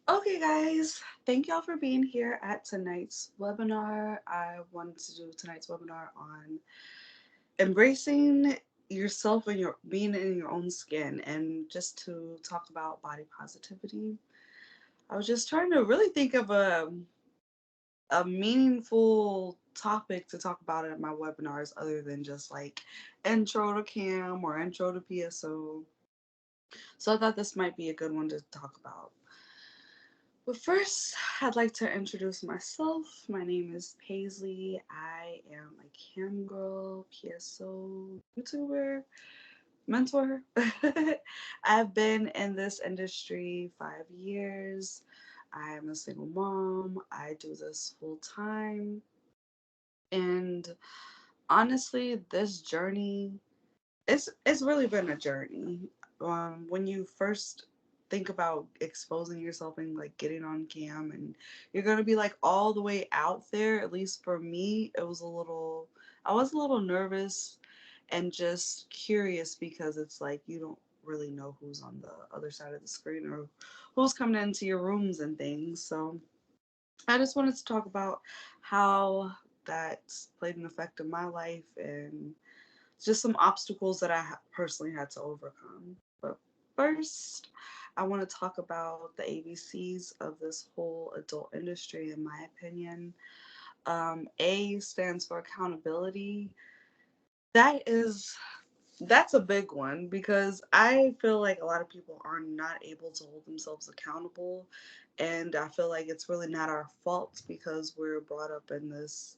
Okay, guys, thank y'all for being here at tonight's webinar. I wanted to do tonight's webinar on embracing yourself and your being in your own skin, and just to talk about body positivity. I was just trying to really think of a meaningful topic to talk about at my webinars other than just like intro to CAM or intro to PSO. So I thought this might be a good one to talk about. But first, I'd like to introduce myself. My name is Paisley. I am a cam girl, PSO YouTuber, mentor. I've been in this industry 5 years. I am a single mom. I do this full time. And honestly, this journey it's really been a journey. When you first think about exposing yourself and like getting on cam and you're gonna be like all the way out there, at least for me, I was a little nervous and just curious because it's like you don't really know who's on the other side of the screen or who's coming into your rooms and things. So I just wanted to talk about how that played an effect in my life and just some obstacles that I personally had to overcome. But first, I want to talk about the ABCs of this whole adult industry, in my opinion. A stands for accountability. That is that's a big one because I feel like a lot of people are not able to hold themselves accountable, and I feel like it's really not our fault because we're brought up in this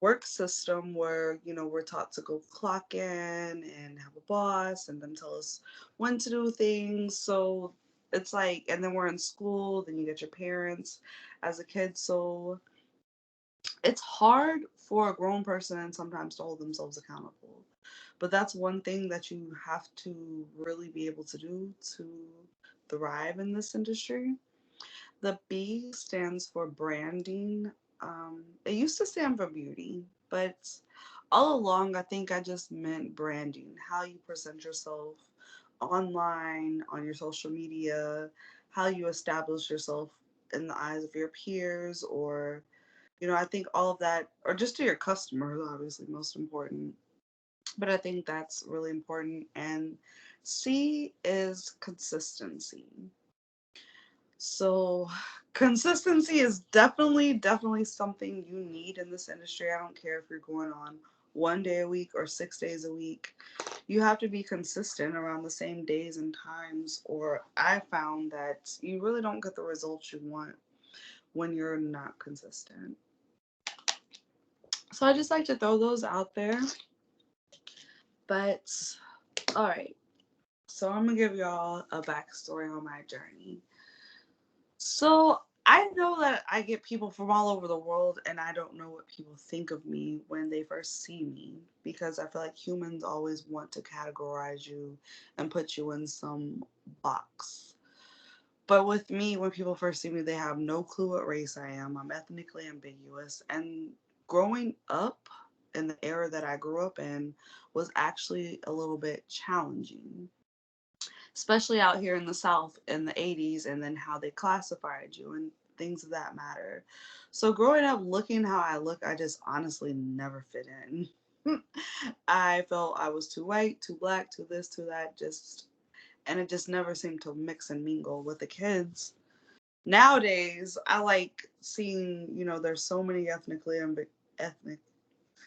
work system where we're taught to go clock in and have a boss and then tell us when to do things. So it's like, and then we're in school, then you get your parents as a kid. So it's hard for a grown person sometimes to hold themselves accountable, but that's one thing that you have to really be able to do to thrive in this industry. The B stands for branding. It used to stand for beauty, but all along I think I just meant branding, how you present yourself online, on your social media, how you establish yourself in the eyes of your peers, or, I think all of that, or just to your customers, obviously, most important. But I think that's really important. And C is consistency. So, consistency is definitely something you need in this industry. I don't care if you're going on 1 day a week or 6 days a week. You have to be consistent around the same days and times, or I found that you really don't get the results you want when you're not consistent. So, I just like to throw those out there. But, all right. So, I'm going to give y'all a backstory on my journey. So I know that I get people from all over the world, and I don't know what people think of me when they first see me because I feel like humans always want to categorize you and put you in some box. But with me, when people first see me, they have no clue what race I am. I'm ethnically ambiguous. And growing up in the era that I grew up in was actually a little bit challenging, especially out here in the South in the 80s, and then how they classified you and things of that matter. So, growing up looking how I look, I just honestly never fit in. I felt I was too white, too black, too this, too that, and it just never seemed to mix and mingle with the kids. Nowadays, I like seeing, there's so many ethnic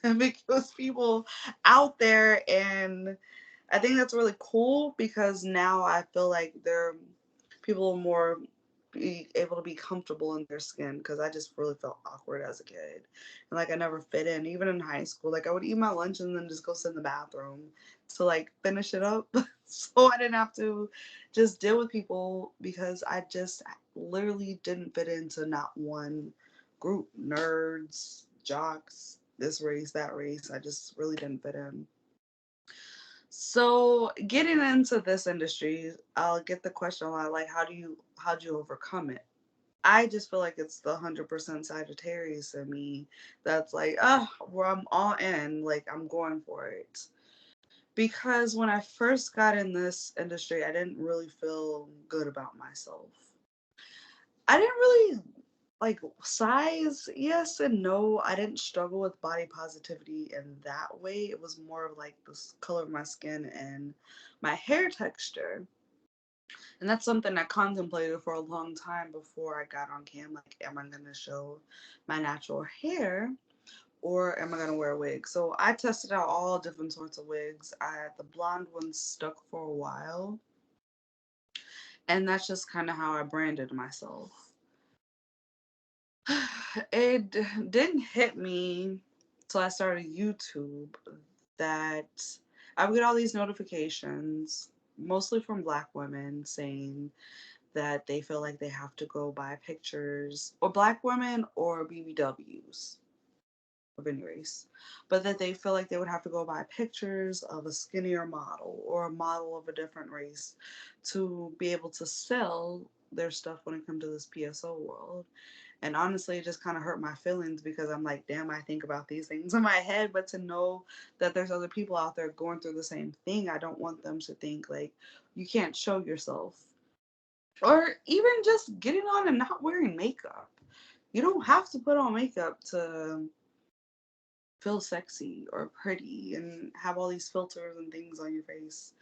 ambiguous people out there, and I think that's really cool because now I feel like people are more be able to be comfortable in their skin because I just really felt awkward as a kid. And like I never fit in, even in high school. Like I would eat my lunch and then just go sit in the bathroom to like finish it up. So I didn't have to just deal with people because I just literally didn't fit into not one group. Nerds, jocks, this race, that race. I just really didn't fit in. So getting into this industry, I'll get the question a lot like how do you overcome it? I just feel like it's the 100% Sagittarius in me that's like, well, I'm all in, like I'm going for it. Because when I first got in this industry, I didn't really feel good about myself. I didn't really like size, yes and no. I didn't struggle with body positivity in that way. It was more of like the color of my skin and my hair texture. And that's something I contemplated for a long time before I got on cam. Like, am I going to show my natural hair or am I going to wear a wig? So I tested out all different sorts of wigs. The blonde one stuck for a while. And that's just kind of how I branded myself. It didn't hit me till I started YouTube that I would get all these notifications, mostly from Black women, saying that they feel like they have to go buy pictures, or Black women or BBWs of any race, but that they feel like they would have to go buy pictures of a skinnier model or a model of a different race to be able to sell their stuff when it comes to this PSO world. And honestly, it just kind of hurt my feelings because I'm like, damn, I think about these things in my head, but to know that there's other people out there going through the same thing, I don't want them to think like you can't show yourself. Or even just getting on and not wearing makeup. You don't have to put on makeup to feel sexy or pretty and have all these filters and things on your face.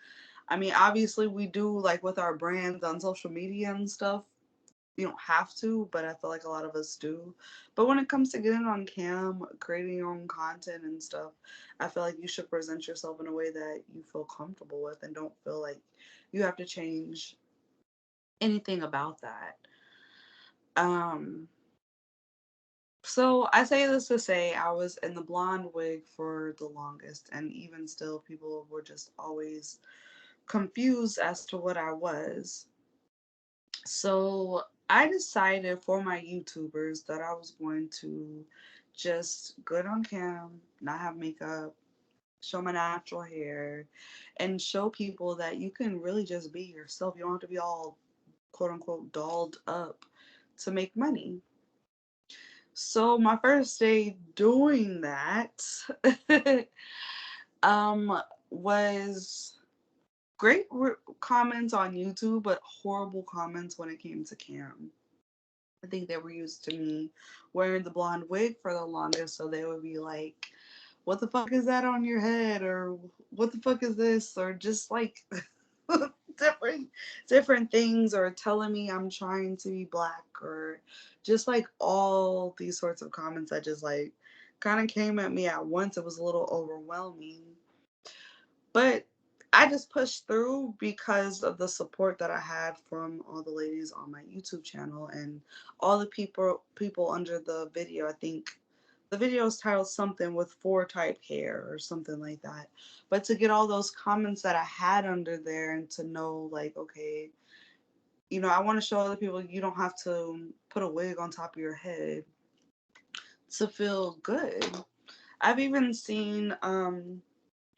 I mean, obviously, we do like with our brands on social media and stuff. You don't have to, but I feel like a lot of us do. But when it comes to getting on cam, creating your own content and stuff, I feel like you should present yourself in a way that you feel comfortable with and don't feel like you have to change anything about that. Um, so I say this to say I was in the blonde wig for the longest, and even still, people were just always confused as to what I was. So I decided for my YouTubers that I was going to just good on cam, not have makeup, show my natural hair, and show people that you can really just be yourself. You don't have to be all quote unquote dolled up to make money. So my first day doing that um was great comments on YouTube, but horrible comments when it came to cam. I think they were used to me wearing the blonde wig for the longest, so they would be like, "What the fuck is that on your head?" or "What the fuck is this?" or just like different different things, or telling me I'm trying to be black, or just like all these sorts of comments that just like kind of came at me at once. It was a little overwhelming. But I just pushed through because of the support that I had from all the ladies on my YouTube channel and all the people under the video. I think the video is titled something with 4 type hair or something like that. But to get all those comments that I had under there and to know like, okay, I want to show other people you don't have to put a wig on top of your head to feel good. I've even seen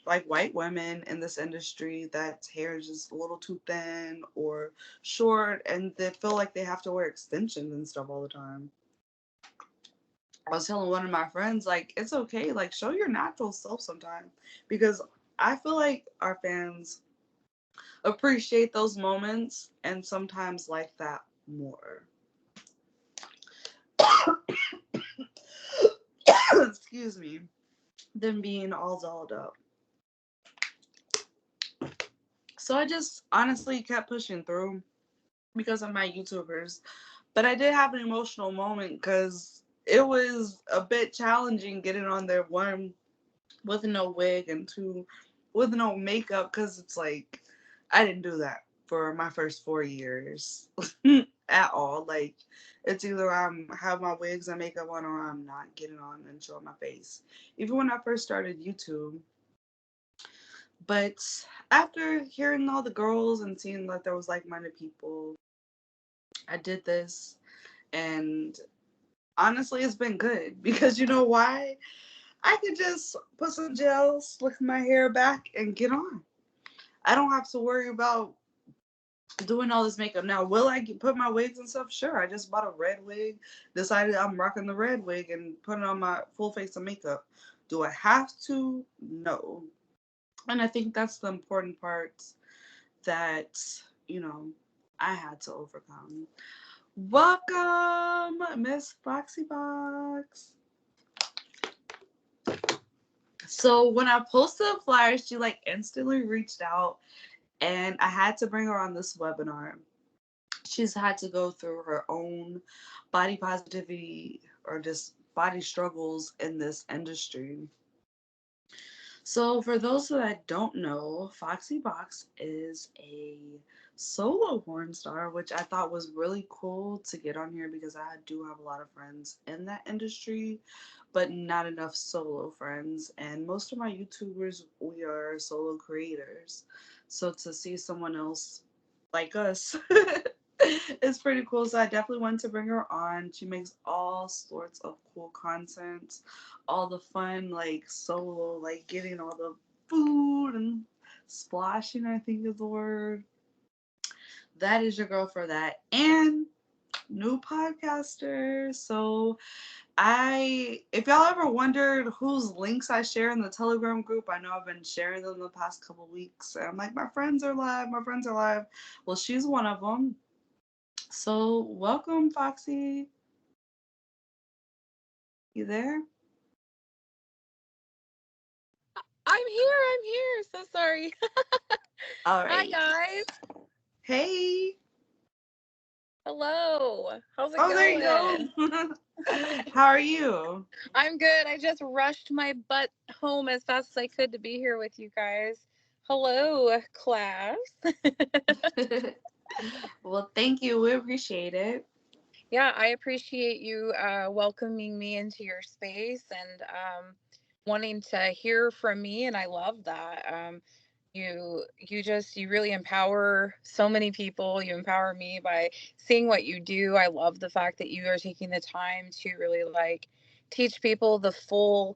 like white women in this industry that hair is just a little too thin or short and they feel like they have to wear extensions and stuff all the time. I was telling one of my friends, like, it's okay, like, show your natural self sometime because I feel like our fans appreciate those moments and sometimes like that more. Excuse me, than being all dolled up. So I just honestly kept pushing through because of my YouTubers. But I did have an emotional moment because it was a bit challenging getting on there, one, with no wig, and two, with no makeup, because it's like, I didn't do that for my first 4 years at all. Like, it's either I'm have my wigs and makeup on or I'm not getting on and showing my face. Even when I first started YouTube. But after hearing all the girls and seeing that there was like-minded people, I did this, and honestly, it's been good because you know why? I could just put some gel, slick my hair back, and get on. I don't have to worry about doing all this makeup. Now, will I put my wigs and stuff? Sure. I just bought a red wig, decided I'm rocking the red wig, and putting on my full face of makeup. Do I have to? No. And I think that's the important part that, you know, I had to overcome. Welcome, Miss Foxy Box. So when I posted the flyer, she like instantly reached out, and I had to bring her on this webinar. She's had to go through her own body positivity or just body struggles in this industry. So, for those that don't know, Foxy Box is a solo porn star, which I thought was really cool to get on here because I do have a lot of friends in that industry, but not enough solo friends. And most of my YouTubers, we are solo creators. So, to see someone else like us is pretty cool. So, I definitely wanted to bring her on. She makes all sorts of cool content, all the fun like solo, like getting all the food and splashing, I think is the word. That is your girl for that. And new podcaster. So if y'all ever wondered whose links I share in the Telegram group, I know I've been sharing them the past couple weeks. And I'm like, my friends are live, my friends are live. Well, she's one of them. So welcome, Foxy. You there? I'm here. I'm here. So sorry. All Hi, right. guys. Hey. Hello. How's it Oh, there you going? go. How are you? I'm good. I just rushed my butt home as fast as I could to be here with you guys. Hello, class. Well, thank you. We appreciate it. Yeah, I appreciate you welcoming me into your space and wanting to hear from me, and I love that. You really empower so many people. You empower me by seeing what you do. I love the fact that you are taking the time to really like teach people the full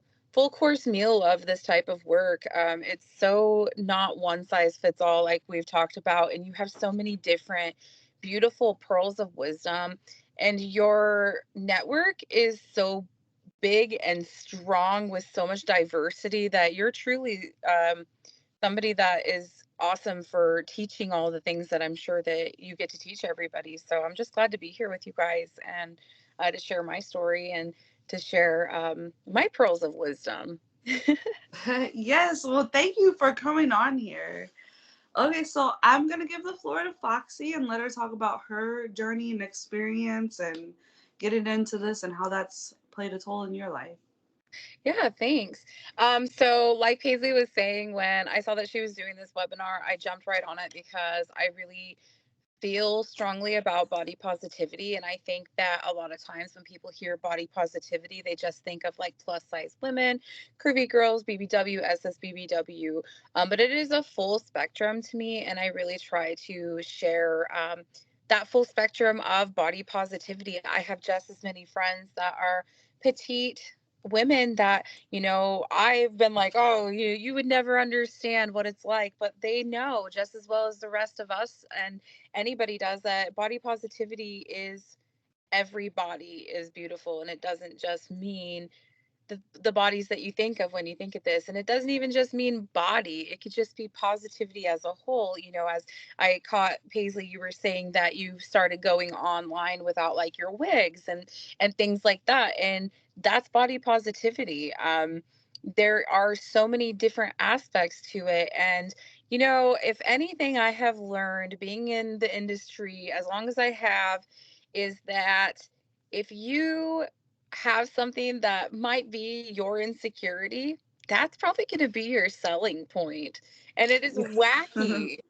course meal of this type of work. It's so not one size fits all, like we've talked about, and you have so many different beautiful pearls of wisdom, and your network is so big and strong with so much diversity that you're truly somebody that is awesome for teaching all the things that I'm sure that you get to teach everybody. So I'm just glad to be here with you guys and to share my story and to share my pearls of wisdom. Yes. Well, thank you for coming on here. Okay, so I'm going to give the floor to Foxy and let her talk about her journey and experience and getting into this and how that's played a toll in your life. Yeah, thanks. So like Paisley was saying, when I saw that she was doing this webinar, I jumped right on it because I really feel strongly about body positivity. And I think that a lot of times when people hear body positivity, they just think of like plus size women, curvy girls, BBW, SSBBW. But it is a full spectrum to me. And I really try to share that full spectrum of body positivity. I have just as many friends that are petite women that I've been like, oh, you would never understand what it's like, but they know just as well as the rest of us and anybody does that. Body positivity is every body is beautiful, and it doesn't just mean the bodies that you think of when you think of this, and it doesn't even just mean body. It could just be positivity as a whole. As I caught Paisley, you were saying that you started going online without like your wigs and things like that, and that's body positivity. There are so many different aspects to it, and if anything I have learned being in the industry as long as I have is that if you have something that might be your insecurity, that's probably going to be your selling point. And it is wacky.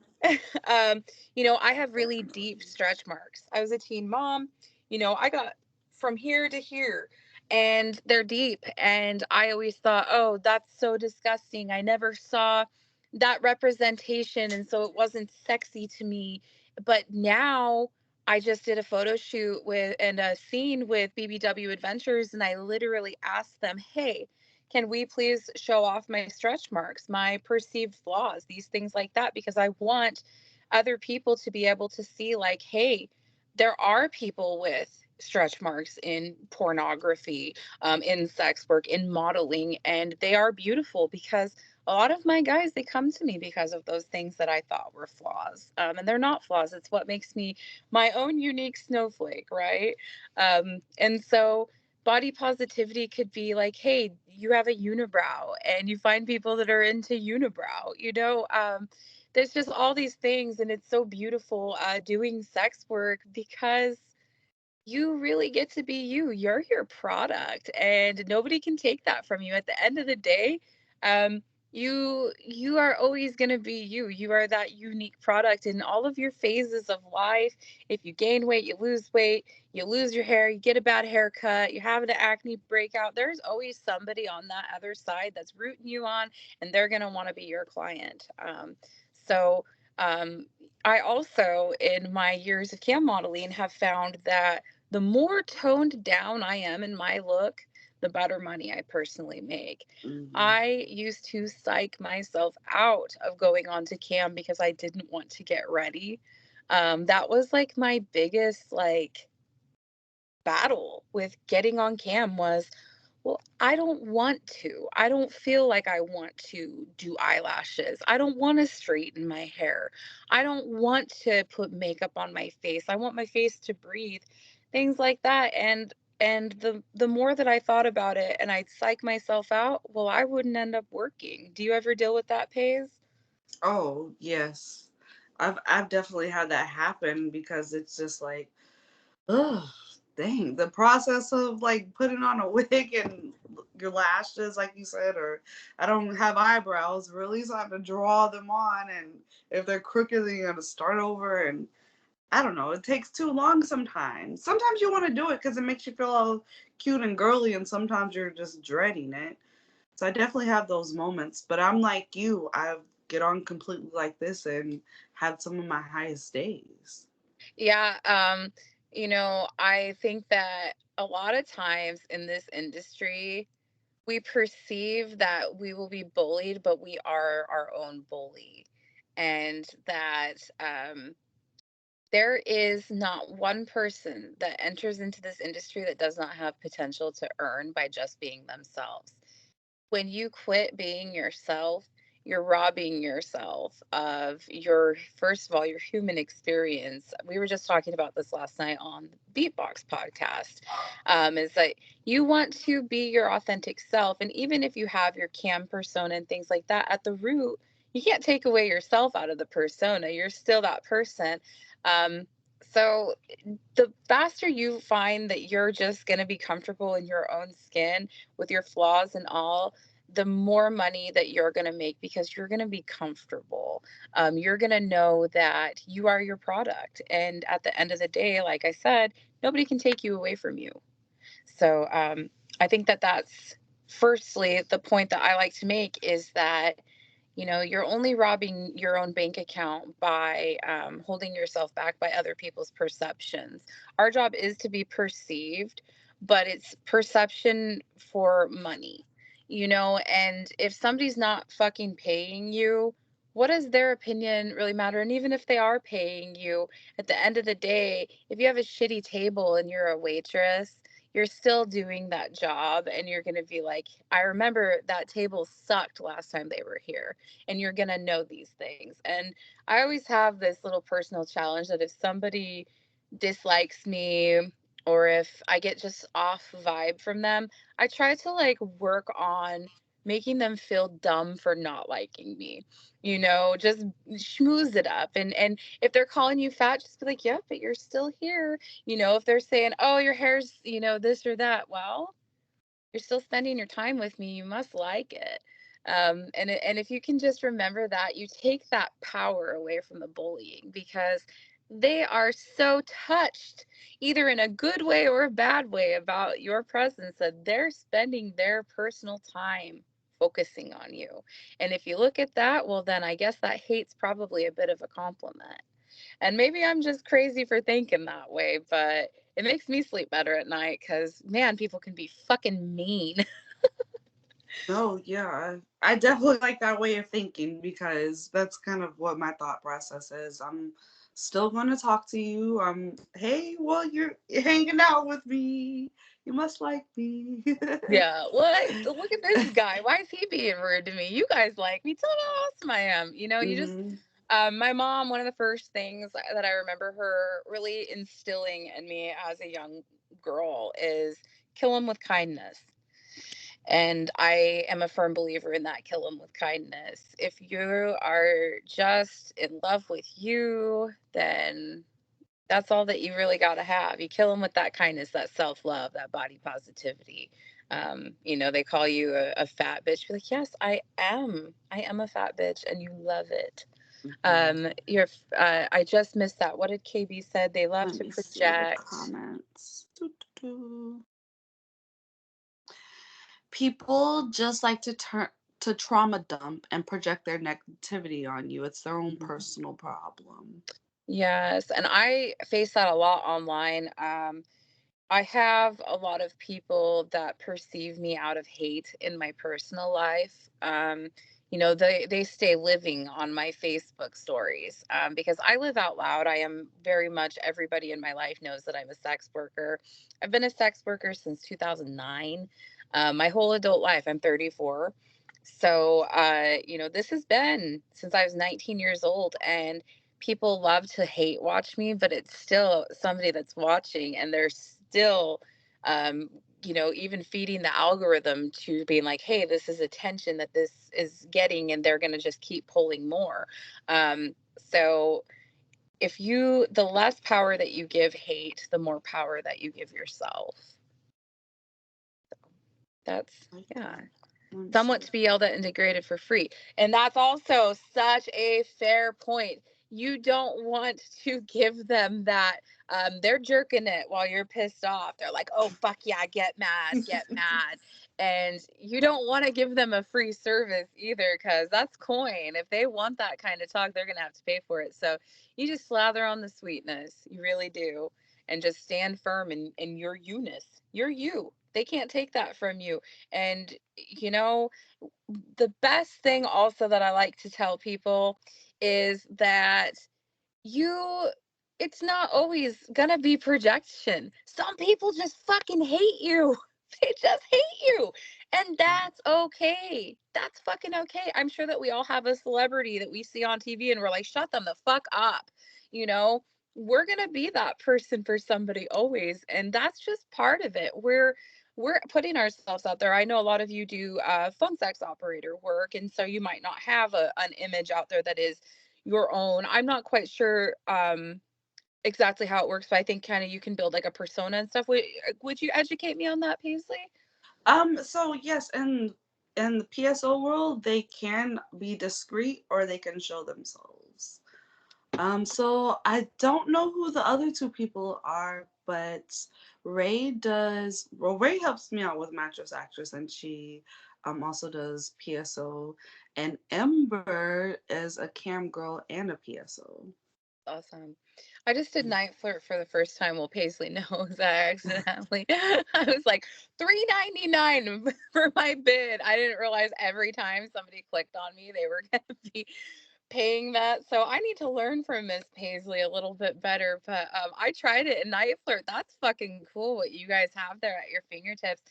um, I have really deep stretch marks. I was a teen mom. I got from here to here and they're deep. And I always thought, oh, that's so disgusting. I never saw that representation. And so it wasn't sexy to me. But now I just did a photo shoot with and a scene with BBW Adventures, and I literally asked them, "Hey, can we please show off my stretch marks, my perceived flaws, these things like that?" Because I want other people to be able to see, like, hey, there are people with stretch marks in pornography, in sex work, in modeling, and they are beautiful because a lot of my guys, they come to me because of those things that I thought were flaws. And they're not flaws. It's what makes me my own unique snowflake, right? And so body positivity could be like, hey, you have a unibrow and you find people that are into unibrow, there's just all these things, and it's so beautiful doing sex work because you really get to be you. You're your product, and nobody can take that from you. At the end of the day, um, you are always going to be you. You are that unique product in all of your phases of life. If you gain weight, you lose weight, you lose your hair, you get a bad haircut, you have an acne breakout. There's always somebody on that other side that's rooting you on, and they're going to want to be your client. So. Um, I also, in my years of cam modeling, have found that the more toned down I am in my look, the better money I personally make. Mm-hmm. I used to psych myself out of going on to cam because I didn't want to get ready. That was like my biggest battle with getting on cam was, well, I don't want to. I don't feel like I want to do eyelashes. I don't want to straighten my hair. I don't want to put makeup on my face. I want my face to breathe. Things like that. And the more that I thought about it and I'd psych myself out, well, I wouldn't end up working. Do you ever deal with that, Paige? Oh, yes. I've definitely had that happen because it's just like, ugh, dang, the process of like putting on a wig and your lashes, like you said, or I don't have eyebrows, really, so I have to draw them on, and if they're crooked, then you got to start over, and I don't know, it takes too long sometimes. Sometimes you want to do it because it makes you feel all cute and girly, and sometimes you're just dreading it. So I definitely have those moments, but I'm like you. I get on completely like this and had some of my highest days. Yeah, I think that a lot of times in this industry, we perceive that we will be bullied, but we are our own bully. And that there is not one person that enters into this industry that does not have potential to earn by just being themselves. When you quit being yourself, you're robbing yourself of your, first of all, your human experience. We were just talking about this last night on the Beatbox podcast. Is that you want to be your authentic self. And even if you have your cam persona and things like that, at the root, you can't take away yourself out of the persona. You're still that person. Um, so the faster you find that you're just going to be comfortable in your own skin with your flaws and all, the more money that you're going to make because you're going to be comfortable. You're going to know that you are your product. And at the end of the day, like I said, nobody can take you away from you. So I think that that's firstly the point that I like to make is that you're only robbing your own bank account by holding yourself back by other people's perceptions. Our job is to be perceived, but it's perception for money, and if somebody's not fucking paying you, what does their opinion really matter? And even if they are paying you, at the end of the day, if you have a shitty table and you're a waitress, you're still doing that job, and you're going to be like, I remember that table sucked last time they were here, and you're going to know these things. And I always have this little personal challenge that if somebody dislikes me or if I get just off vibe from them, I try to work on making them feel dumb for not liking me. Just schmooze it up. And if they're calling you fat, just be like, "Yep, but you're still here." If they're saying, "Oh, your hair's, this or that." Well, you're still spending your time with me. You must like it. And if you can just remember that, you take that power away from the bullying because they are so touched, either in a good way or a bad way, about your presence that they're spending their personal time focusing on you. And if you look at that, well, then I guess that hate's probably a bit of a compliment. And maybe I'm just crazy for thinking that way, but it makes me sleep better at night because, man, people can be fucking mean. No, yeah, I definitely like that way of thinking because that's kind of what my thought process is. I'm still going to talk to you. Hey, well, you're hanging out with me. You must like me. Yeah, what? Look at this guy. Why is he being rude to me? You guys like me. Tell me how awesome I am. You just Hmm. my mom, one of the first things that I remember her really instilling in me as a young girl is kill him with kindness. And I am a firm believer in that, kill them with kindness. If you are just in love with you, then that's all that you really got to have. You kill them with that kindness, that self love, that body positivity. They call you a fat bitch. Be like, yes, I am. I am a fat bitch, and you love it. Hmm. I just missed that. What did KB said? They love Let to me see the project. comments. People just like to turn to trauma dump and project their negativity on you. It's their own Mhm. personal problem. Yes, and I face that a lot online. I have a lot of people that perceive me out of hate in my personal life. They stay living on my Facebook stories because I live out loud. I am very much, everybody in my life knows that I'm a sex worker. I've been a sex worker since 2009. My whole adult life. I'm 34. So, this has been since I was 19 years old, and people love to hate watch me, but it's still somebody that's watching, and they're still, um, even feeding the algorithm to being like, hey, this is attention that this is getting, and they're going to just keep pulling more. So the less power that you give hate, the more power that you give yourself. That's, Like yeah. that. Let me Somewhat see. to be yelled at and degraded for free. And that's also such a fair point. You don't want to give them that. They're jerking it while you're pissed off. They're like, oh, fuck yeah, get mad, get mad. And you don't want to give them a free service either, because that's coin. If they want that kind of talk, they're going to have to pay for it. So you just slather on the sweetness. You really do. And just stand firm in your you-ness. You're you. They can't take that from you. And you know, the best thing also that I like to tell people is that you it's not always gonna be projection. Some people just fucking hate you. They just hate you. And that's okay. That's fucking okay. I'm sure that we all have a celebrity that we see on TV and we're like, shut them the fuck up. You know, we're gonna be that person for somebody always. And that's just part of it. We're putting ourselves out there. I know a lot of you do phone sex operator work, and so you might not have an image out there that is your own. I'm not quite sure exactly how it works, but I think kind of you can build like a persona and stuff. Would you educate me on that, Paisley? So yes, in the PSO world, they can be discreet or they can show themselves. So I don't know who the other two people are, but Ray helps me out with Mattress Actress, and she also does PSO, and Ember is a cam girl and a PSO. Awesome. I just did night flirt for the first time. Well, Paisley knows I accidentally. I was like $3.99 for my bid. I didn't realize every time somebody clicked on me, they were going to be paying that. So I need to learn from Miss Paisley a little bit better. But I tried it in night flirt. That's fucking cool what you guys have there at your fingertips.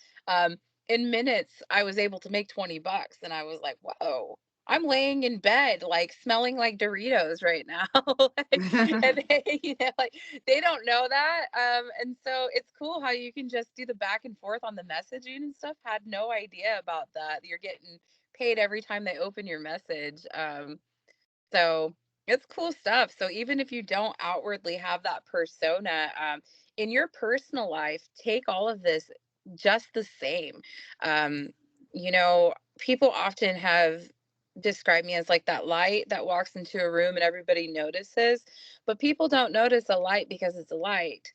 In minutes, I was able to make $20, and I was like, whoa. I'm laying in bed, like smelling like Doritos right now. And they don't know that. And so it's cool how you can just do the back and forth on the messaging and stuff. Had no idea about that. You're getting paid every time they open your message. So it's cool stuff. So even if you don't outwardly have that persona, in your personal life, take all of this just the same. Um, People often have described me as like that light that walks into a room and everybody notices, but people don't notice a light because it's a light.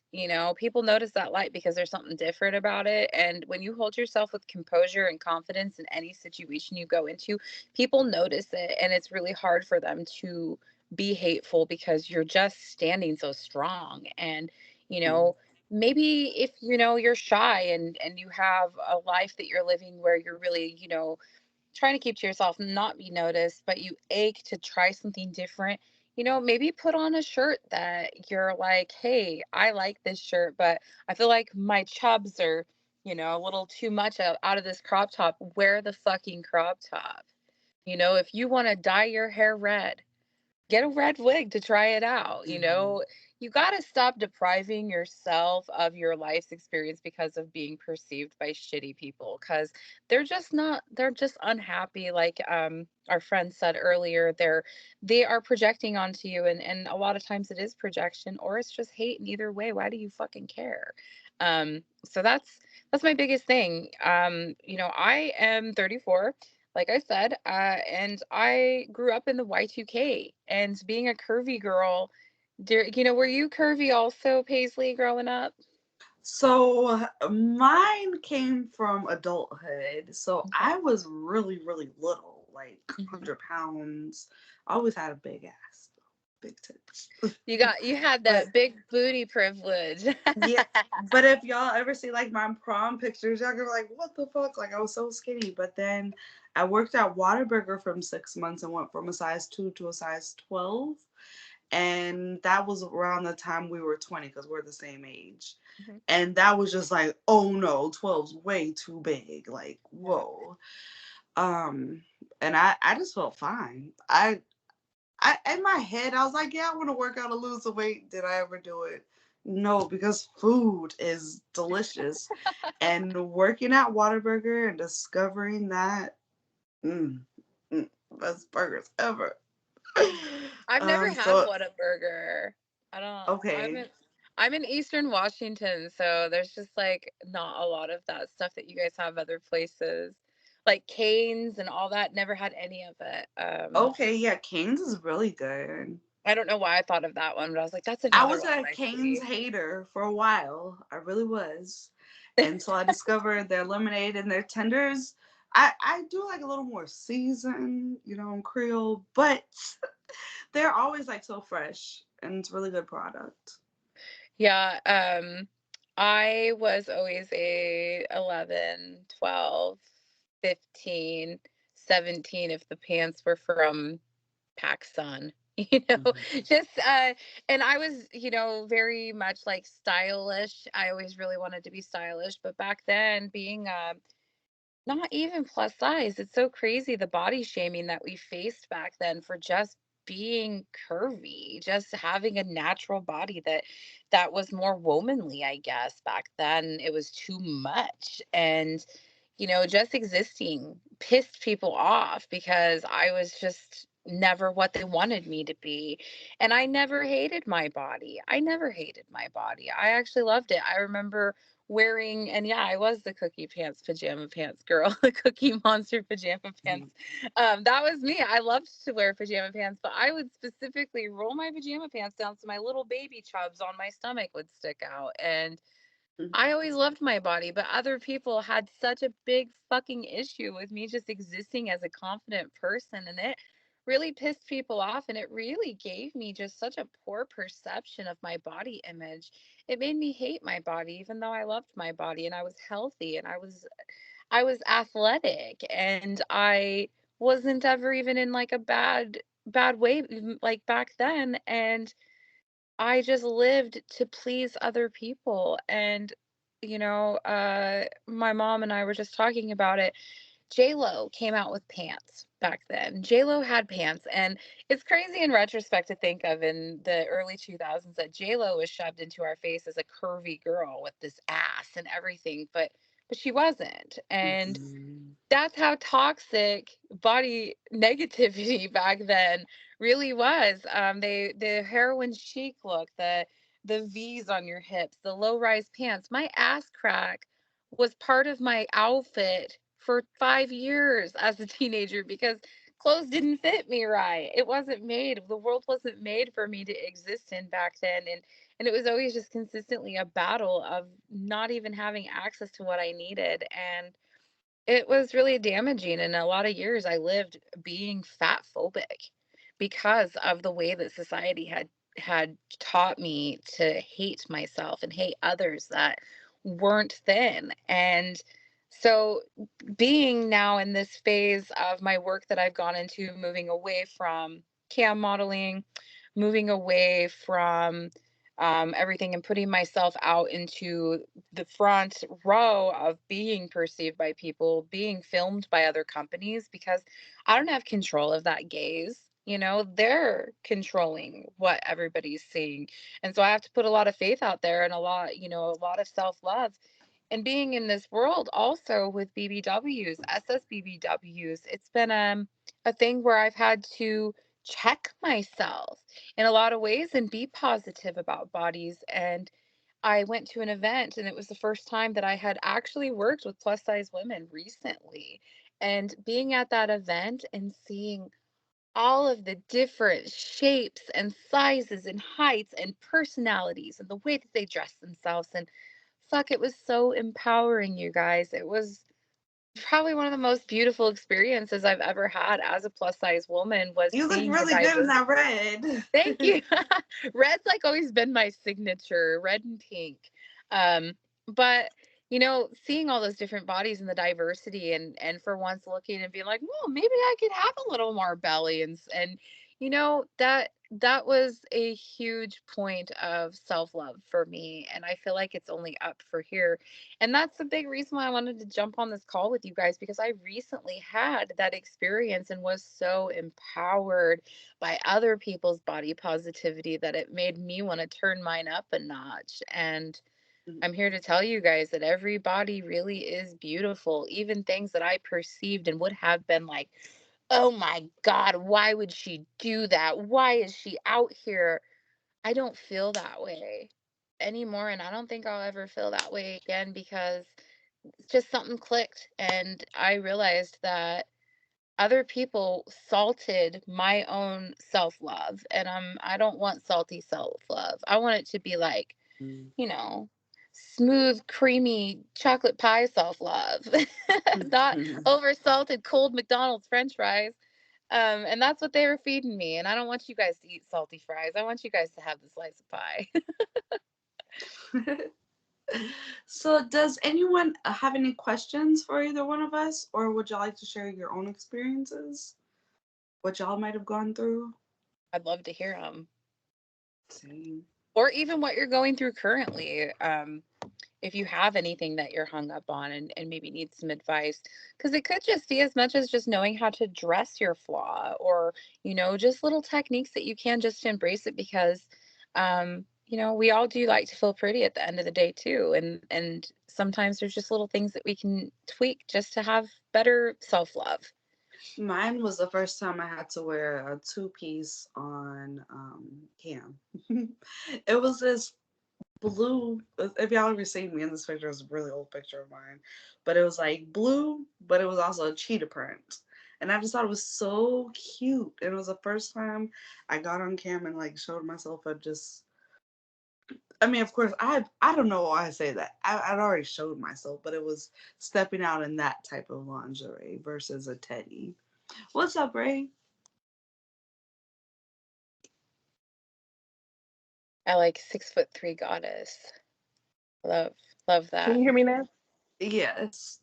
People notice that light because there's something different about it. And when you hold yourself with composure and confidence in any situation you go into, people notice it, and it's really hard for them to be hateful because you're just standing so strong. And you know maybe if you're shy and you have a life that you're living where you're really trying to keep to yourself, not be noticed, but you ache to try something different. Maybe put on a shirt that you're like, hey, I like this shirt, but I feel like my chubs are a little too much out of this crop top, wear the fucking crop top. If you want to dye your hair red, get a red wig to try it out. Mhm. You got to stop depriving yourself of your life's experience because of being perceived by shitty people, cuz they're just unhappy, like our friend said earlier. They are projecting onto you, and a lot of times it is projection or it's just hate, and either way, why do you fucking care? So that's my biggest thing. I am 34, like I said, and I grew up in the Y2K, and being a curvy girl, were you curvy also, Paisley, growing up? So mine came from adulthood. So Okay. I was really, really little, like Mhm. 100 pounds. I always had a big ass, big tits. You had But that big booty privilege. yeah, but if y'all ever see like my prom pictures, y'all gonna be like, what the fuck? Like I was so skinny. But then I worked at Whataburger from 6 months and went from a size 2 to a size 12. And that was around the time we were 20 because we're the same age. Mhm. And that was just like, oh no, 12's way too big. Like, Yeah. whoa. Um, and I just felt fine. I in my head I was like, yeah, I want to work out to lose the weight. Did I ever do it? No, because food is delicious. And working at Whataburger and discovering that mm, best burgers ever. I've never had So Whataburger. I don't. I'm okay. in. I'm in Eastern Washington, so there's just like not a lot of that stuff that you guys have other places, like Canes and all that. Never had any of it. Okay, yeah, Cane's is really good. I don't know why I thought of that one, but I was like, that's I another was one a I Cane's see. hater for a while. I really was. Until I discovered their lemonade and their tenders. I do like a little more seasoned, Creole, but they're always like so fresh and it's really good product. Yeah, I was always a 11, 12, 15, 17 if the pants were from PacSun. Mhm. Just and I was, very much like stylish. I always really wanted to be stylish, but back then being not even plus size. It's so crazy the body shaming that we faced back then for just being curvy, just having a natural body that was more womanly, I guess. Back then it was too much. And just existing pissed people off because I was just never what they wanted me to be. And I never hated my body. I never hated my body. I actually loved it. I remember wearing, and yeah, I was the cookie pants pajama pants girl, the Cookie Monster pajama Mhm. pants. That was me. I loved to wear pajama pants, but I would specifically roll my pajama pants down so my little baby chubs on my stomach would stick out. And I always loved my body, but other people had such a big fucking issue with me just existing as a confident person. And it really pissed people off. And it really gave me just such a poor perception of my body image. It made me hate my body, even though I loved my body and I was healthy and I was athletic and I wasn't ever even in like a bad way like back then. And I just lived to please other people. And, my mom and I were just talking about it. J Lo came out with pants back then. J Lo had pants, and it's crazy in retrospect to think of in the early 2000s that J Lo was shoved into our face as a curvy girl with this ass and everything, but she wasn't. And Mhm. that's how toxic body negativity back then really was. The heroin chic look, the V's on your hips, the low rise pants. My ass crack was part of my outfit for 5 years as a teenager because clothes didn't fit me right. It wasn't made. The world wasn't made for me to exist in back then, and it was always just consistently a battle of not even having access to what I needed. And it was really damaging, and a lot of years I lived being fat phobic because of the way that society had taught me to hate myself and hate others that weren't thin. And so being now in this phase of my work that I've gone into, moving away from cam modeling, moving away from everything, and putting myself out into the front row of being perceived by people, being filmed by other companies, because I don't have control of that gaze. They're controlling what everybody's seeing. And so I have to put a lot of faith out there, and a lot of self love. And being in this world also with BBWs, SSBBWs, it's been a thing where I've had to check myself in a lot of ways and be positive about bodies. And I went to an event, and it was the first time that I had actually worked with plus size women recently. And being at that event and seeing all of the different shapes and sizes and heights and personalities and the way that they dress themselves, and fuck, it was so empowering, you guys. It was probably one of the most beautiful experiences I've ever had as a plus size woman, was You look seeing the really good in that diversity. red. Thank you. Red's like always been my signature, red and pink. Um, but seeing all those different bodies and the diversity, and for once looking and being like, well, maybe I could have a little more belly, and that was a huge point of self-love for me, and I feel like it's only up for here. And that's the big reason why I wanted to jump on this call with you guys, because I recently had that experience and was so empowered by other people's body positivity that it made me want to turn mine up a notch. And I'm here to tell you guys that every body really is beautiful, even things that I perceived and would have been like, oh my God, why would she do that? Why is she out here? I don't feel that way anymore. And I don't think I'll ever feel that way again, because just something clicked. And I realized that other people salted my own self-love, and I don't want salty self-love. I want it to be like, Mhm. you know, smooth, creamy chocolate pie self-love, not over salted cold McDonald's French fries. And that's what they were feeding me. And I don't want you guys to eat salty fries. I want you guys to have the slice of pie. So, does anyone have any questions for either one of us, or would y'all like to share your own experiences? What y'all might have gone through? I'd love to hear them. Same. Or even what you're going through currently. If you have anything that you're hung up on, and maybe need some advice, because it could just be as much as just knowing how to dress your flaw, or just little techniques that you can just to embrace it, because we all do like to feel pretty at the end of the day too, and sometimes there's just little things that we can tweak just to have better self-love. Mine was the first time I had to wear a two-piece on cam. It was this blue. If y'all ever seen me in this picture, it's a really old picture of mine, but it was like blue, but it was also a cheetah print, and I just thought it was so cute. It was the first time I got on cam and like showed myself. I mean, of course, I don't know why I say that. I'd already showed myself, but it was stepping out in that type of lingerie versus a teddy. What's up, Ray? I like 6'3" goddess. Love Can that. you hear me now? Yes.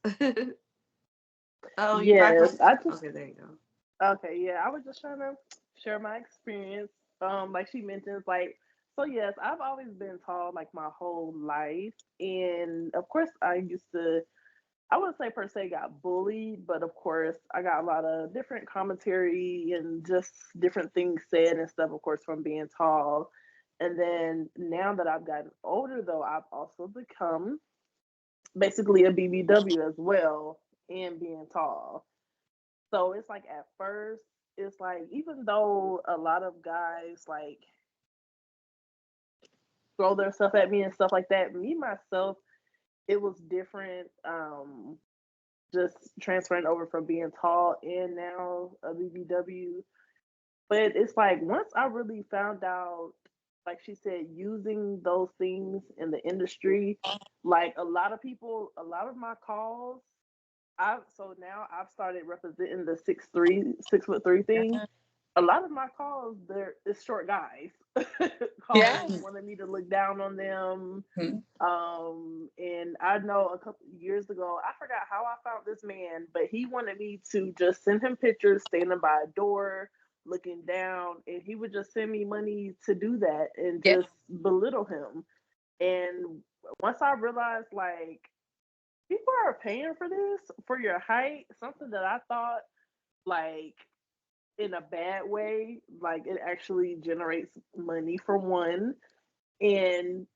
Oh, you back Yes, on? I just Okay, there you go. okay. Yeah, I was just trying to share my experience. Like she mentions, like so. Yes, I've always been tall like my whole life, and of course, I used to. I wouldn't say per se got bullied, but of course, I got a lot of different commentary and just different things said and stuff. Of course, from being tall, and then now that I've gotten older, though, I've also become basically a BBW as well, and being tall. So it's like at first, it's like even though a lot of guys like throw their stuff at me and stuff like that, me myself, it was different. Just transferring over from being tall and now a BBW. But it's like once I really found out, like she said, using those things in the industry, like a lot of people, a lot of my calls, so now I've started representing the 6'3" thing. A lot of my calls there is short guys Yeah. calling, wanting me to look down on them. Mhm. And I know a couple years ago, I forgot how I found this man, but he wanted me to just send him pictures standing by a door, looking down, and he would just send me money to do that and Yeah. just belittle him. And once I realized, like, people are paying for this, for your height, something that I thought, like, in a bad way, like, it actually generates money for one. And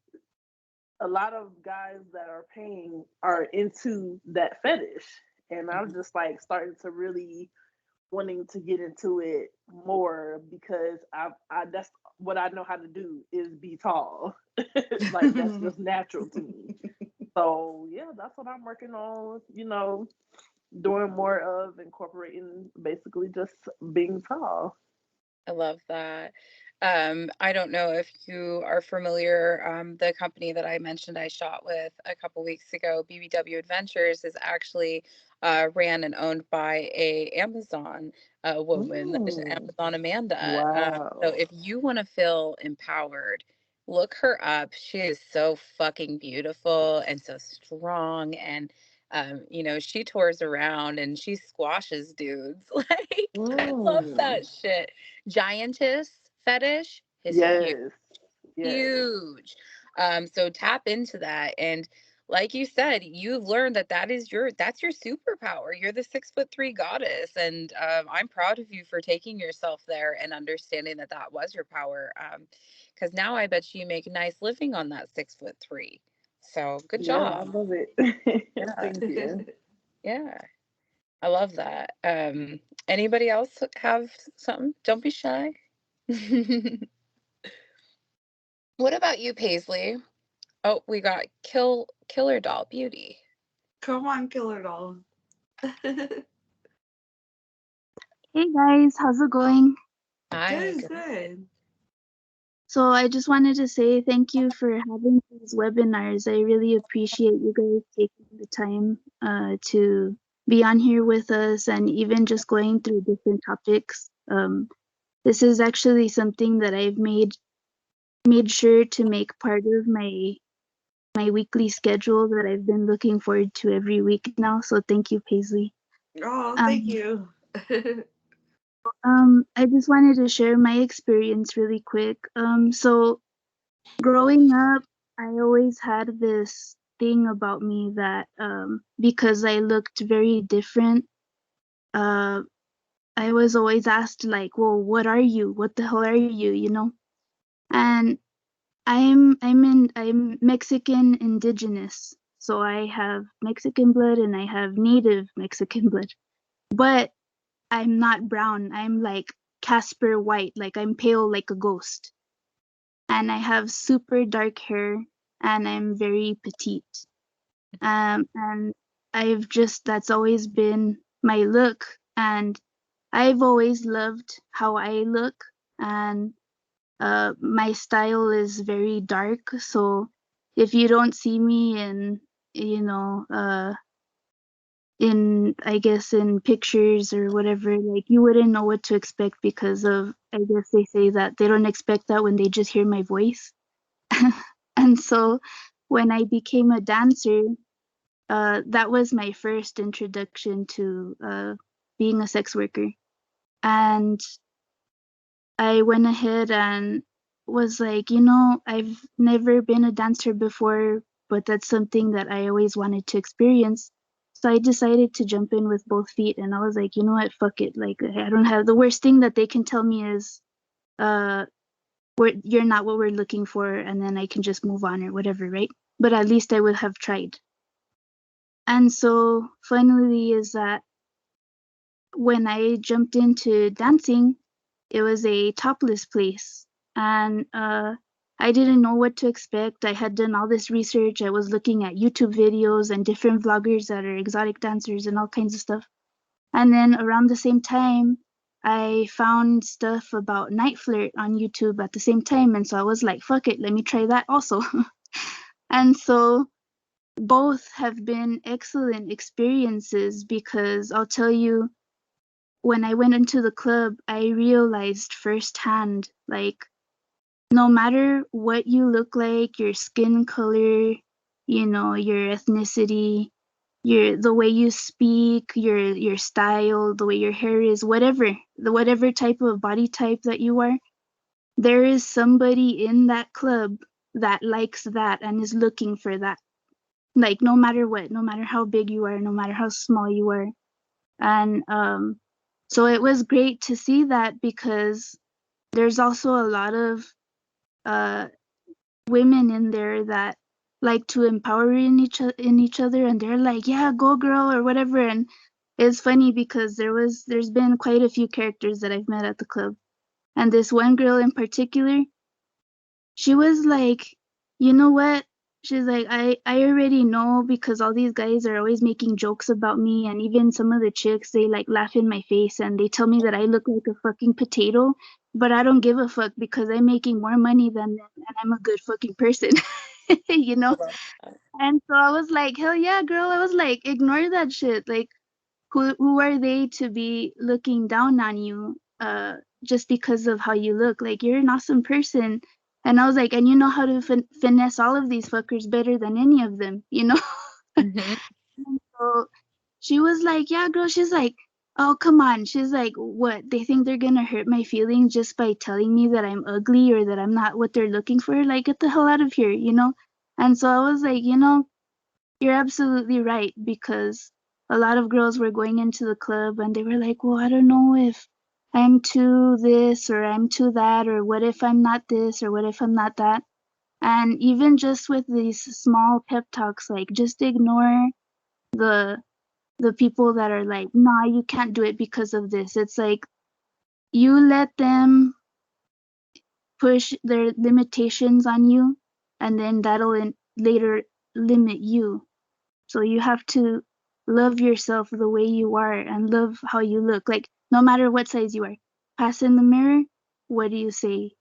a lot of guys that are paying are into that fetish. And I'm just like starting to really wanting to get into it more because I that's what I know how to do is be tall. Like that's just natural to me. So yeah, that's what I'm working on, doing more of, incorporating basically just being tall. I love that. I don't know if you are familiar, the company that I mentioned I shot with a couple weeks ago, BBW Adventures, is actually ran and owned by a Amazon woman, that is Mm, Amazon Amanda. So wow. if you want to feel empowered, look her up. She is so fucking beautiful and so strong, and she tours around and she squashes dudes. Like, I love Mm, that shit. Giantess fetish is huge, yes. Yes. huge. So tap into that. And like you said, you've learned that's your superpower. You're the 6'3" goddess. And I'm proud of you for taking yourself there and understanding that that was your power. Because now I bet you make a nice living on that 6'3". So good Yeah, I job. love it. Yeah. Thank you. Yeah. I love that. Anybody else have something? Don't be shy. What about you, Paisley? Oh, we got Killer Doll Beauty. Come on, Killer Doll. Hey guys, how's it going? Hi, Good, good. good. So I just wanted to say thank you for having these webinars. I really appreciate you guys taking the time to be on here with us and even just going through different topics. This is actually something that I've made sure to make part of my weekly schedule that I've been looking forward to every week now. So thank you, Paisley. Oh, thank Um, you. I just wanted to share my experience really quick. So growing up, I always had this thing about me that because I looked very different, uh, I was always asked like, "Well, what are you? What the hell are you?" You know? And I'm Mexican indigenous, so I have Mexican blood and I have native Mexican blood, but I'm not brown. I'm like Casper White, like I'm pale like a ghost. And I have super dark hair and I'm very petite. And that's always been my look. And I've always loved how I look. And my style is very dark. So if you don't see me in, you know, in I guess in pictures or whatever, like you wouldn't know what to expect because of I guess they say that they don't expect that when they just hear my voice. And so when I became a dancer, that was my first introduction to being a sex worker. And I went ahead and was like, I've never been a dancer before, but that's something that I always wanted to experience. So I decided to jump in with both feet, and I was like, you know what, fuck it. Like, I don't have the worst thing that they can tell me is, uh, you're not what we're looking for, and then I can just move on or whatever, right? But at least I would have tried. And so finally is that when I jumped into dancing, it was a topless place. And I didn't know what to expect. I had done all this research. I was looking at YouTube videos and different vloggers that are exotic dancers and all kinds of stuff. And then around the same time, I found stuff about Night Flirt on YouTube at the same time. And so I was like, fuck it, let me try that also. And so both have been excellent experiences because I'll tell you, when I went into the club, I realized firsthand, like, no matter what you look like, your skin color, your ethnicity, the way you speak, your style, the way your hair is, whatever type of body type that you are, there is somebody in that club that likes that and is looking for that. Like no matter what, no matter how big you are, no matter how small you are. And so it was great to see that, because there's also a lot of uh women in there that like to empower in each other, and they're like, yeah, go girl or whatever. And it's funny because there's been quite a few characters that I've met at the club, and this one girl in particular, she was like, you know what, she's like, I already know, because all these guys are always making jokes about me, and even some of the chicks, they like laugh in my face and they tell me that I look like a fucking potato, but I don't give a fuck because I'm making more money than them and I'm a good fucking person. you know. I love that. And so I was like, hell yeah, girl. I was like, ignore that shit. Like, who are they to be looking down on you just because of how you look? Like, you're an awesome person. And I was like, and you know how to finesse all of these fuckers better than any of them, you know? Mhm. And so she was like, yeah, girl. She's like, oh, come on. She's like, what? They think they're gonna hurt my feelings just by telling me that I'm ugly or that I'm not what they're looking for? Like, get the hell out of here, you know? And so I was like, you know, you're absolutely right, because a lot of girls were going into the club and they were like, well, I don't know if I'm too this or I'm too that, or what if I'm not this or what if I'm not that. And even just with these small pep talks, like, just ignore the people that are like, nah, you can't do it because of this. It's like, you let them push their limitations on you, and then that'll later limit you. So you have to love yourself the way you are and love how you look. Like, no matter what size you are, pass in the mirror, what do you say?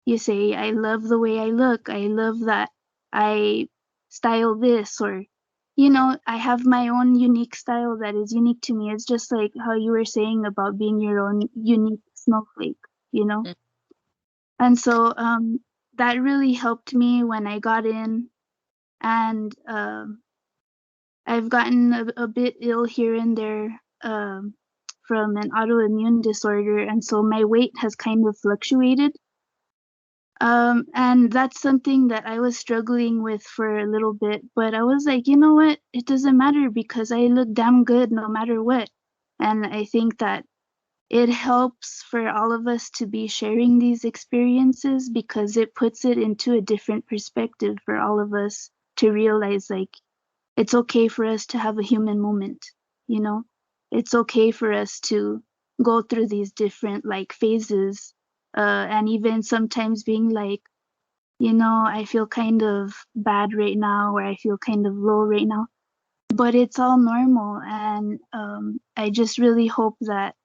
You say, I love the way I look. I love that I style this, or, you know, I have my own unique style that is unique to me. It's just like how you were saying about being your own unique snowflake, you know? Mm. And so that really helped me when I got in. And I've gotten a bit ill here and there from an autoimmune disorder, and so my weight has kind of fluctuated. And that's something that I was struggling with for a little bit, but I was like, you know what? It doesn't matter because I look damn good no matter what. And I think that it helps for all of us to be sharing these experiences, because it puts it into a different perspective for all of us to realize, like, it's okay for us to have a human moment, you know? It's okay for us to go through these different like phases, and even sometimes being like, you know, I feel kind of bad right now, or I feel kind of low right now, but it's all normal. And I just really hope that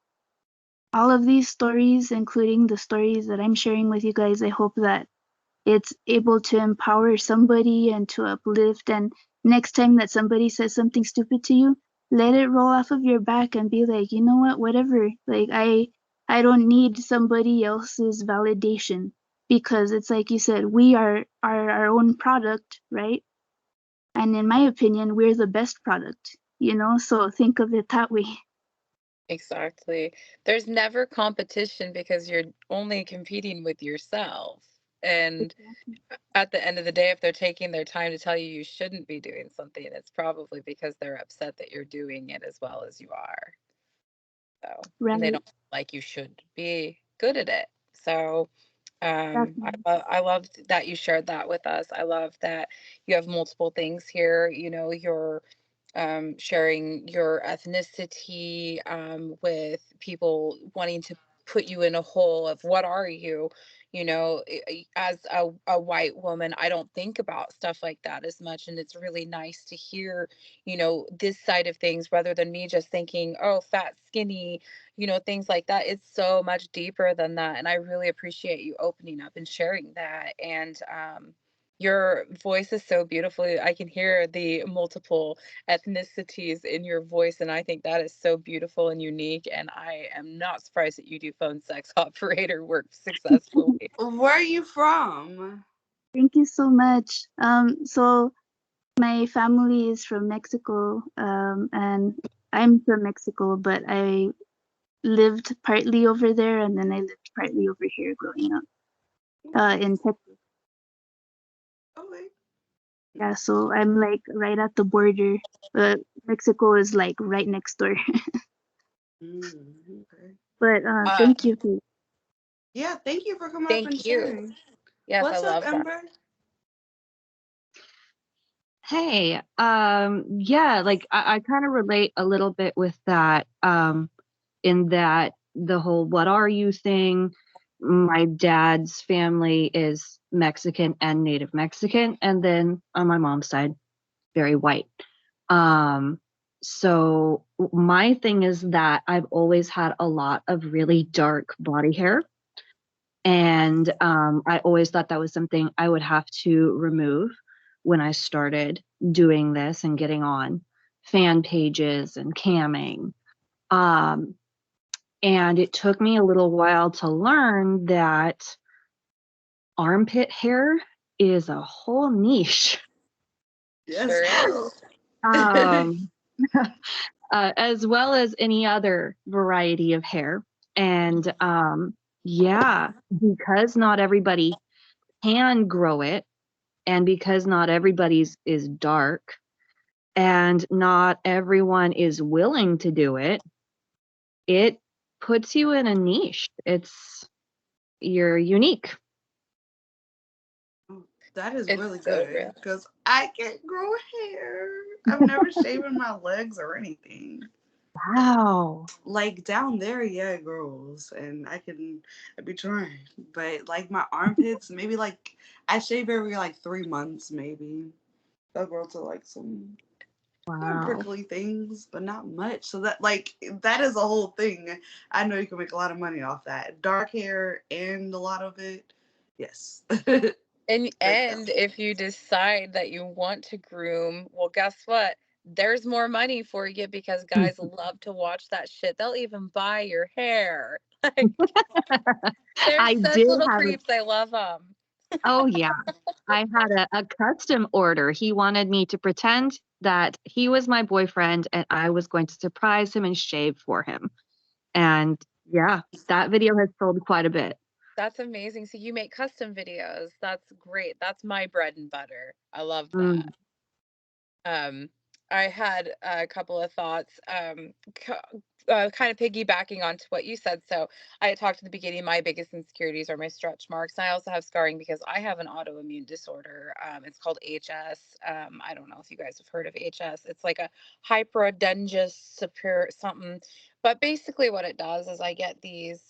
all of these stories, including the stories that I'm sharing with you guys, I hope that it's able to empower somebody and to uplift. And next time that somebody says something stupid to you, let it roll off of your back and be like, you know what, whatever. Like, I don't need somebody else's validation, because it's like you said, we are our own product, right? And in my opinion, we're the best product, you know? So think of it that way. Exactly. There's never competition because you're only competing with yourself. And at the end of the day, if they're taking their time to tell you you shouldn't be doing something, it's probably because they're upset that you're doing it as well as you are. So, and they Right. don't feel like you should be good at it. So, Exactly. I love that you shared that with us. I love that you have multiple things here. You know, you're sharing your ethnicity with people wanting to put you in a hole of what are you. You know, as a white woman, I don't think about stuff like that as much. And it's really nice to hear, you know, this side of things rather than me just thinking, oh, fat, skinny, you know, things like that. It's so much deeper than that. And I really appreciate you opening up and sharing that. And your voice is so beautiful. I can hear the multiple ethnicities in your voice. And I think that is so beautiful and unique. And I am not surprised that you do phone sex operator work successfully. Where are you from? Thank you so much. So My family is from Mexico, and I'm from Mexico, but I lived partly over there, and then I lived partly over here growing up in Texas. Okay. Yeah, so I'm like right at the border. Mexico is like right next door. Okay. But Uh, thank you for Yeah, thank you for coming up and thank you. sharing. Yes, I What's up, love that. Ember? Hey, yeah, like I kind of relate a little bit with that, in that the whole "what are you" thing. My dad's family is Mexican and Native Mexican, and then on my mom's side, very white. Um, so my thing is that I've always had a lot of really dark body hair, and I always thought that was something I would have to remove when I started doing this and getting on fan pages and camming. Um, and it took me a little while to learn that armpit hair is a whole niche. Yes, Sure girl. is. Um, as well as any other variety of hair. And yeah, because not everybody can grow it, and because not everybody's is dark, and not everyone is willing to do it, it puts you in a niche. You're unique. Oh, that is It's really so good real. because I can't grow hair. I've never shaven my legs or anything. Wow. Like down there, yeah, it grows, and I be trying, but like my armpits, maybe like I shave every like 3 months, maybe. They'll grow to like some Wow. prickly things, but not much. So that like that is a whole thing. I know you can make a lot of money off that. Dark hair and a lot of it. Yes. Like And if you decide that you want to groom, well, guess what? There's more money for you because guys love to watch that shit. They'll even buy your hair. Like, they're I such did little have a, creeps. I love them. oh yeah, I had a custom order. He wanted me to pretend that he was my boyfriend and I was going to surprise him and shave for him. And yeah, that video has sold quite a bit. That's amazing. So you make custom videos. That's great. That's my bread and butter. I love that. Mm. Um, I had a couple of thoughts, kind of piggybacking onto what you said. So I had talked in the beginning, my biggest insecurities are my stretch marks. And I also have scarring because I have an autoimmune disorder. It's called HS. I don't know if you guys have heard of HS. It's like a hyperhidrosis superior something. But basically what it does is I get these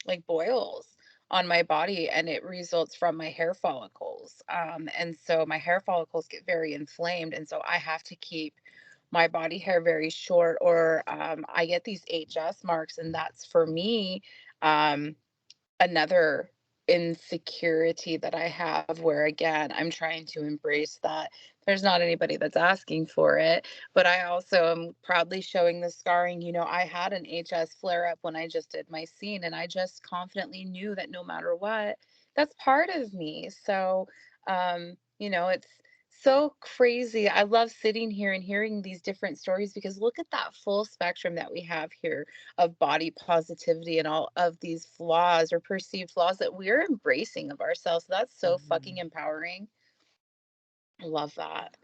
like boils on my body, and it results from my hair follicles. And so my hair follicles get very inflamed, and so I have to keep my body hair very short, or I get these HS marks, and that's for me um, another insecurity that I have, where again I'm trying to embrace that there's not anybody that's asking for it, but I also am proudly showing the scarring. I had an HS flare up when I just did my scene, and I just confidently knew that no matter what, that's part of me. So it's so crazy. I love sitting here and hearing these different stories because look at that full spectrum that we have here of body positivity and all of these flaws or perceived flaws that we're embracing of ourselves. That's so fucking Mhm. empowering. I love that.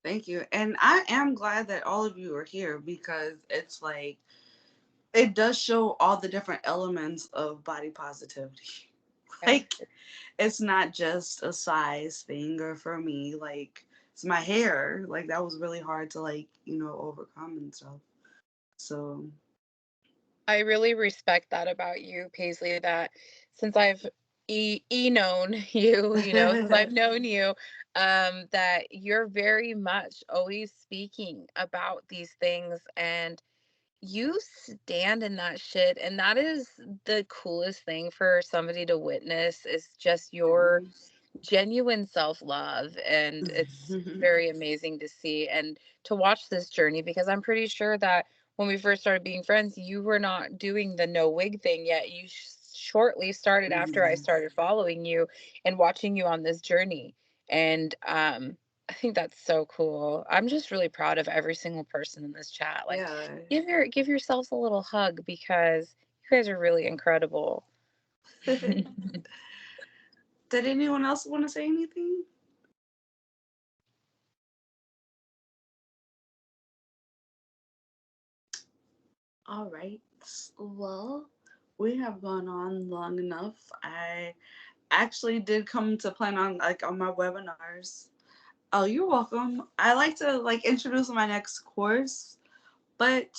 Thank you. And I am glad that all of you are here because it's like it does show all the different elements of body positivity. Yeah. Like it's not just a size thing, or for me, like it's my hair. Like that was really hard to like, overcome and stuff. So I really respect that about you, Paisley, that since I've known you, since I've known you, that you're very much always speaking about these things, and you stand in that shit, and that is the coolest thing for somebody to witness, is just your genuine self-love, and it's very amazing to see and to watch this journey, because I'm pretty sure that when we first started being friends, you were not doing the no wig thing yet. You shortly started after I started following you and watching you on this journey. And I think that's so cool. I'm just really proud of every single person in this chat. Like, Yeah. give yourselves a little hug because you guys are really incredible. Did anyone else want to say anything? All right. Well, we have gone on long enough. I actually did come to plan on on my webinars. Oh, you're welcome. I like to introduce my next course, but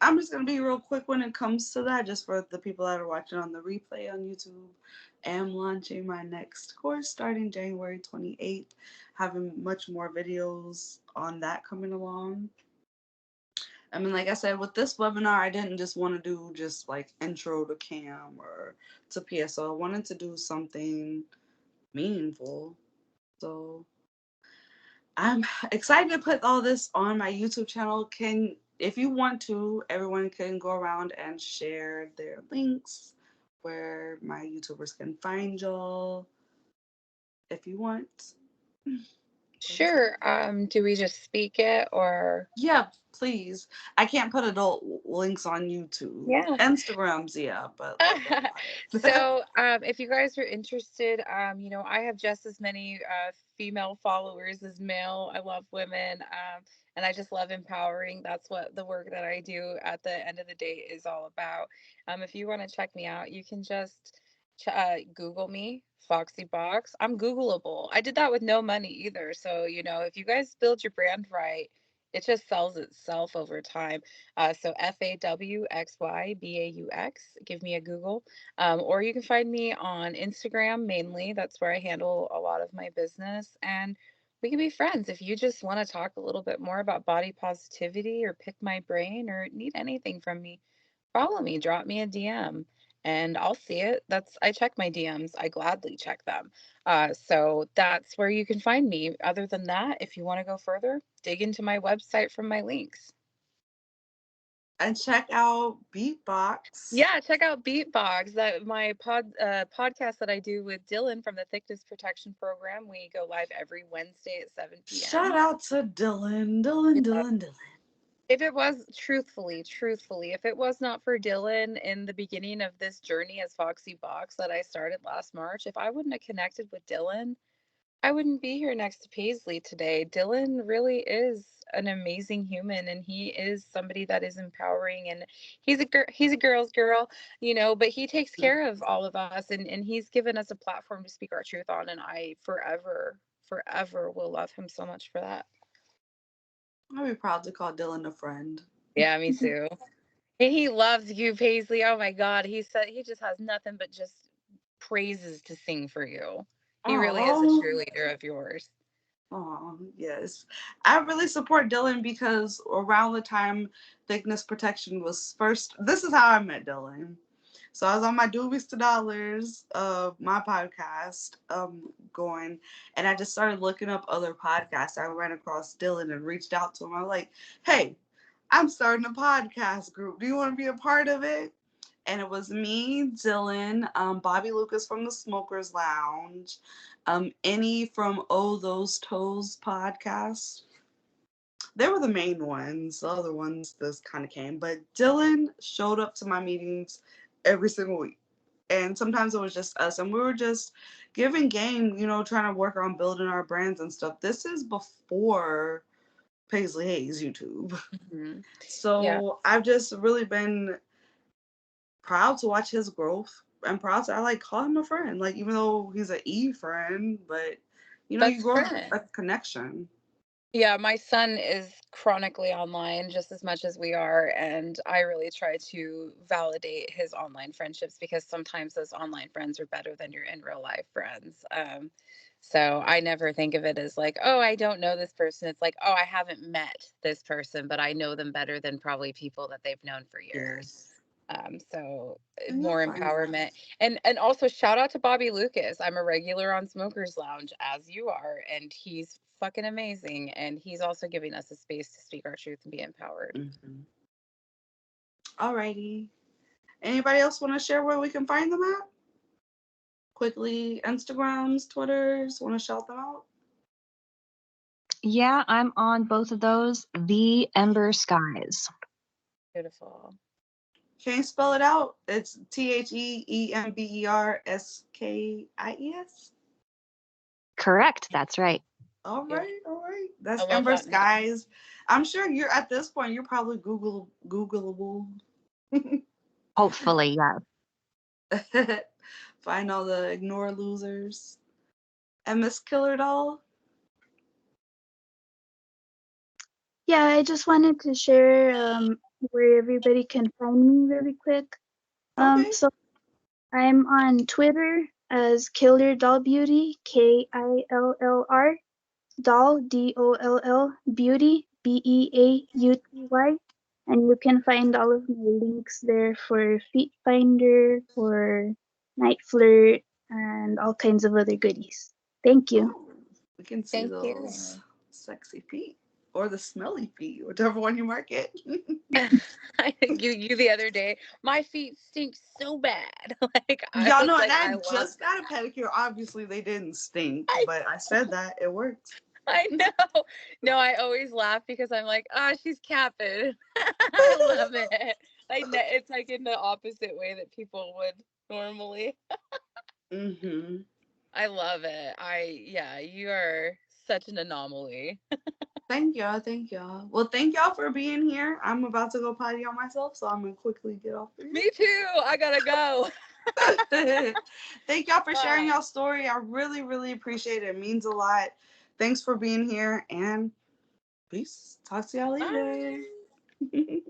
I'm just gonna be real quick when it comes to that, just for the people that are watching on the replay on YouTube. I am launching my next course starting January 28th, having much more videos on that coming along. I mean, like I said, with this webinar, I didn't just want to do just intro to CAM or to PSO. I wanted to do something meaningful. So I'm excited to put all this on my YouTube channel. If you want to, everyone can go around and share their links where my YouTubers can find y'all if you want. Sure. Do we just speak it or? Yeah, please. I can't put adult links on YouTube. Yeah. Instagrams, yeah, but So, if you guys are interested, I have just as many female followers as male. I love women, and I just love empowering. That's what the work that I do at the end of the day is all about. If you want to check me out, you can just Google me, Foxy Box. I'm Googleable. I did that with no money either. So, if you guys build your brand right, it just sells itself over time. So FAWXYBAUX. Give me a Google. Or you can find me on Instagram mainly. That's where I handle a lot of my business. And we can be friends. If you just want to talk a little bit more about body positivity or pick my brain or need anything from me, follow me, drop me a DM and I'll see it. I check my DMs. I gladly check them. So that's where you can find me. Other than that, if you want to go further, dig into my website from my links. and check out Beatbox. Yeah, check out Beatbox, that my podcast that I do with Dylan from the Thickness Protection Program. We go live every Wednesday at 7 p.m. Shout out to Dylan. If it was truthfully, if it was not for Dylan in the beginning of this journey as Foxy Box that I started last March, if I wouldn't have connected with Dylan, I wouldn't be here next to Paisley today. Dylan really is an amazing human, and he is somebody that is empowering, and he's a girl's girl, but he takes care of all of us, and he's given us a platform to speak our truth on, and I forever will love him so much for that. I'll be proud to call Dylan a friend. Yeah, me too. And he loves you, Paisley. Oh my God. He said he just has nothing but just praises to sing for you. He really is a cheerleader of yours. Oh, yes. I really support Dylan because around the time Thickness Protection was first, this is how I met Dylan. So I was on my Doobies to Dollars, my podcast, going, and I just started looking up other podcasts. I ran across Dylan and reached out to him. I was like, hey, I'm starting a podcast group. Do you want to be a part of it? And it was me, Dylan, Bobby Lucas from the Smokers Lounge, Any from Oh Those Toes podcast. They were the main ones. The other ones just kind of came. But Dylan showed up to my meetings every single week. And sometimes it was just us. And we were just giving game, trying to work on building our brands and stuff. This is before Paisley Hayes YouTube. Mm-hmm. So yeah. I've just really been proud to watch his growth. I'm proud to call him a friend. Even though he's an E friend, but you grow a connection. Yeah, my son is chronically online just as much as we are, and I really try to validate his online friendships because sometimes those online friends are better than your in real life friends. So I never think of it as like, oh, I don't know this person. It's like, oh, I haven't met this person, but I know them better than probably people that they've known for years. So more empowerment. And also shout out to Bobby Lucas. I'm a regular on Smokers Lounge, as you are, and he's fucking amazing. And he's also giving us a space to speak our truth and be empowered. Mm-hmm. Alrighty. Anybody else want to share where we can find them at? Quickly, Instagrams, Twitters, want to shout them out? Yeah, I'm on both of those. The Ember Skies. Beautiful. Can you spell it out? It's TheEmberSkies. Correct. That's right. All Yeah. right, all right. That's I love Ember that name. Skies. I'm sure you're at this point. You're probably Googleable. Hopefully, yeah. Find all the ignore losers. And Miss Killer Doll. Yeah, I just wanted to share where everybody can find me really quick. Okay. So I'm on Twitter as Killer Doll Beauty, KILLR, Doll, DOLL, Beauty, BEAUTY. And you can find all of my links there for Feet Finder, for Night Flirt, and all kinds of other goodies. Thank you. Oh, we can see Thank you. those sexy feet or the smelly feet, whichever one you mark it. I think you the other day, my feet stink so bad. Like I Y'all was know, and like, I I love. just got a pedicure. Obviously, they didn't stink, I, but I said that it worked. I know. No, I always laugh because I'm like, she's capping. I love it. It's like in the opposite way that people would normally. Mm-hmm. I love it. Yeah, you are such an anomaly. Thank y'all. Thank y'all. Well, thank y'all for being here. I'm about to go potty on myself, so I'm gonna quickly get off here. Me too. I gotta go. Thank y'all for sharing Bye. y'all story. I really, really appreciate it. It means a lot. Thanks for being here and peace. Talk to y'all later. Bye.